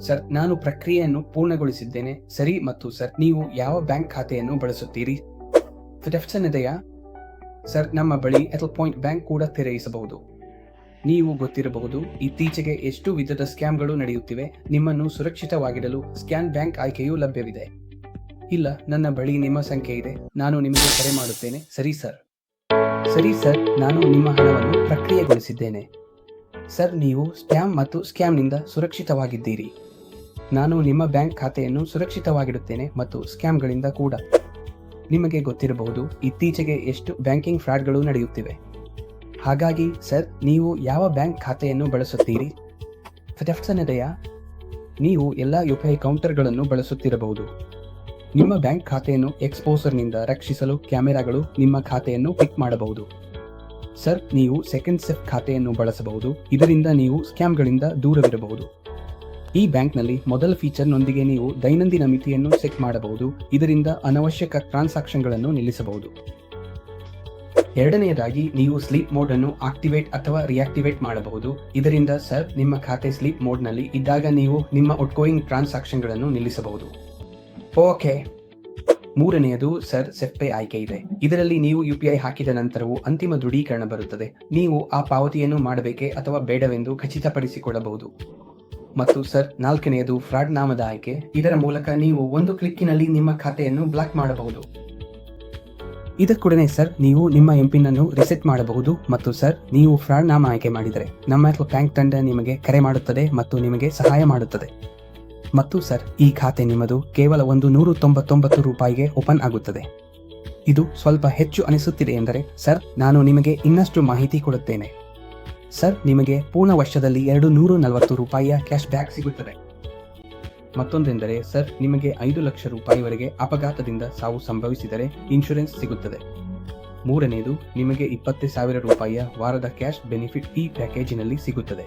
Sir, ನಾನು ಪ್ರಕ್ರಿಯೆಯನ್ನು ಪೂರ್ಣಗೊಳಿಸಿದ್ದೇನೆ. ಸರಿ. ಮತ್ತು ಸರ್, ನೀವು ಯಾವ ಬ್ಯಾಂಕ್ ಖಾತೆಯನ್ನು ಬಳಸುತ್ತೀರಿ? ಇದೆಯಾ? ಸರ್, ನಮ್ಮ ಬಳಿ ಎಟಲ್ ಪಾಯಿಂಟ್ ಬ್ಯಾಂಕ್ ಕೂಡ ತೆರೆಯಿಸಬಹುದು. ನೀವು ಗೊತ್ತಿರಬಹುದು, ಇತ್ತೀಚೆಗೆ ಎಷ್ಟು ವಿಧದ ಸ್ಕ್ಯಾಮ್ಗಳು ನಡೆಯುತ್ತಿವೆ. ನಿಮ್ಮನ್ನು ಸುರಕ್ಷಿತವಾಗಿಡಲು ಸ್ಕ್ಯಾನ್ ಬ್ಯಾಂಕ್ ಆಯ್ಕೆಯೂ ಲಭ್ಯವಿದೆ. ಇಲ್ಲ, ನನ್ನ ಬಳಿ ನಿಮ್ಮ ಸಂಖ್ಯೆ ಇದೆ. ನಾನು ನಿಮಗೆ ಕರೆ ಮಾಡುತ್ತೇನೆ. ಸರಿ ಸರ್, ನಾನು ನಿಮ್ಮ ಹಣವನ್ನು ಪ್ರಕ್ರಿಯೆಗೊಳಿಸಿದ್ದೇನೆ. ಸರ್, ನೀವು ಸ್ಪ್ಯಾಮ್ ಮತ್ತು ಸ್ಕ್ಯಾಮ್ನಿಂದ ಸುರಕ್ಷಿತವಾಗಿದ್ದೀರಿ. ನಾನು ನಿಮ್ಮ ಬ್ಯಾಂಕ್ ಖಾತೆಯನ್ನು ಸುರಕ್ಷಿತವಾಗಿಡುತ್ತೇನೆ ಮತ್ತು ಸ್ಕ್ಯಾಮ್ಗಳಿಂದ ಕೂಡ. ನಿಮಗೆ ಗೊತ್ತಿರಬಹುದು, ಇತ್ತೀಚೆಗೆ ಎಷ್ಟು ಬ್ಯಾಂಕಿಂಗ್ ಫ್ರಾಡ್ಗಳು ನಡೆಯುತ್ತಿವೆ. ಹಾಗಾಗಿ ಸರ್, ನೀವು ಯಾವ ಬ್ಯಾಂಕ್ ಖಾತೆಯನ್ನು ಬಳಸುತ್ತೀರಿ? ಇದೆಯಾ? ನೀವು ಎಲ್ಲ UPI ಕೌಂಟರ್ಗಳನ್ನು ಬಳಸುತ್ತಿರಬಹುದು. ನಿಮ್ಮ ಬ್ಯಾಂಕ್ ಖಾತೆಯನ್ನು ಎಕ್ಸ್ಪೋಸರ್ನಿಂದ ರಕ್ಷಿಸಲು ಕ್ಯಾಮೆರಾಗಳು ನಿಮ್ಮ ಖಾತೆಯನ್ನು ಪಿಕ್ ಮಾಡಬಹುದು. ಸರ್, ನೀವು ಸೆಕೆಂಡ್ ಸೆಫ್ ಖಾತೆಯನ್ನು ಬಳಸಬಹುದು. ಇದರಿಂದ ನೀವು ಸ್ಕ್ಯಾಮ್ಗಳಿಂದ ದೂರವಿರಬಹುದು. ಈ ಬ್ಯಾಂಕ್ನಲ್ಲಿ ಮೊದಲ ಫೀಚರ್ನೊಂದಿಗೆ ನೀವು ದೈನಂದಿನ ಮಿತಿಯನ್ನು ಸೆಟ್ ಮಾಡಬಹುದು. ಇದರಿಂದ ಅನವಶ್ಯಕ ಟ್ರಾನ್ಸಾಕ್ಷನ್ಗಳನ್ನು ನಿಲ್ಲಿಸಬಹುದು. ಎರಡನೆಯದಾಗಿ, ನೀವು ಸ್ಲೀಪ್ ಮೋಡ್ ಅನ್ನು ಆಕ್ಟಿವೇಟ್ ಅಥವಾ ರಿಯಾಕ್ಟಿವೇಟ್ ಮಾಡಬಹುದು. ಇದರಿಂದ ಸರ್, ನಿಮ್ಮ ಖಾತೆ ಸ್ಲೀಪ್ ಮೋಡ್ನಲ್ಲಿ ಇದ್ದಾಗ ನೀವು ನಿಮ್ಮ ಔಟ್ಗೋಯಿಂಗ್ ಟ್ರಾನ್ಸಾಕ್ಷನ್ಗಳನ್ನು ನಿಲ್ಲಿಸಬಹುದು. ಓಕೆ. ಮೂರನೆಯದು ಸರ್, ಸೆಫ್ಪೇ ಆಯ್ಕೆ ಇದೆ. ಇದರಲ್ಲಿ ನೀವು UPI ಹಾಕಿದ ನಂತರವೂ ಅಂತಿಮ ದೃಢೀಕರಣ ಬರುತ್ತದೆ. ನೀವು ಆ ಪಾವತಿಯನ್ನು ಮಾಡಬೇಕೇ ಅಥವಾ ಬೇಡವೆಂದು ಖಚಿತಪಡಿಸಿಕೊಳ್ಳಬಹುದು. ಮತ್ತು ಸರ್, ನಾಲ್ಕನೆಯದು ಫ್ರಾಡ್ ನಾಮದ ಆಯ್ಕೆ. ಇದರ ಮೂಲಕ ನೀವು ಒಂದು ಕ್ಲಿಕ್ಕಿನಲ್ಲಿ ನಿಮ್ಮ ಖಾತೆಯನ್ನು ಬ್ಲಾಕ್ ಮಾಡಬಹುದು. ಇದಕ್ಕೂಡನೆ ಸರ್, ನೀವು ನಿಮ್ಮ ಎಂಪಿನ್ ಅನ್ನು ರಿಸೆಟ್ ಮಾಡಬಹುದು. ಮತ್ತು ಸರ್, ನೀವು ಫ್ರಾಡ್ ನಾಮ ಆಯ್ಕೆ ಮಾಡಿದರೆ ನಮ್ಮ ಬ್ಯಾಂಕ್ ತಂಡ ನಿಮಗೆ ಕರೆ ಮಾಡುತ್ತದೆ ಮತ್ತು ನಿಮಗೆ ಸಹಾಯ ಮಾಡುತ್ತದೆ. ಮತ್ತು ಸರ್, ಈ ಖಾತೆ ನಿಮ್ಮದು ಕೇವಲ $199 ಓಪನ್ ಆಗುತ್ತದೆ. ಇದು ಸ್ವಲ್ಪ ಹೆಚ್ಚು ಅನಿಸುತ್ತಿದೆ ಎಂದರೆ ಸರ್, ನಾನು ನಿಮಗೆ ಇನ್ನಷ್ಟು ಮಾಹಿತಿ ಕೊಡುತ್ತೇನೆ. ಸರ್, ನಿಮಗೆ ಪೂರ್ಣ ವರ್ಷದಲ್ಲಿ $240 ಕ್ಯಾಶ್ ಬ್ಯಾಕ್ ಸಿಗುತ್ತದೆ. ಮತ್ತೊಂದೆಂದರೆ ಸರ್, ನಿಮಗೆ $5 ಲಕ್ಷವರೆಗೆ ಅಪಘಾತದಿಂದ ಸಾವು ಸಂಭವಿಸಿದರೆ ಇನ್ಶೂರೆನ್ಸ್ ಸಿಗುತ್ತದೆ. ಮೂರನೆಯದು, ನಿಮಗೆ $20,000 ವಾರದ ಕ್ಯಾಶ್ ಬೆನಿಫಿಟ್ ಈ ಪ್ಯಾಕೇಜಿನಲ್ಲಿ ಸಿಗುತ್ತದೆ.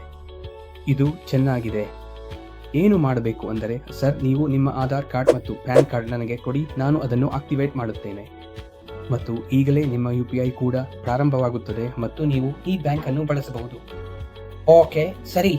ಇದು ಚೆನ್ನಾಗಿದೆ. ಏನು ಮಾಡಬೇಕು ಅಂದರೆ ಸರ್, ನೀವು ನಿಮ್ಮ ಆಧಾರ್ ಕಾರ್ಡ್ ಮತ್ತು ಪ್ಯಾನ್ ಕಾರ್ಡ್ ನನಗೆ ಕೊಡಿ. ನಾನು ಅದನ್ನು ಆಕ್ಟಿವೇಟ್ ಮಾಡುತ್ತೇನೆ. ಮತ್ತು ಈಗಲೇ ನಿಮ್ಮ UPI ಕೂಡ ಪ್ರಾರಂಭವಾಗುತ್ತದೆ ಮತ್ತು ನೀವು ಈ ಬ್ಯಾಂಕ್ ಅನ್ನು ಬಳಸಬಹುದು. ಓಕೆ, ಸರಿ.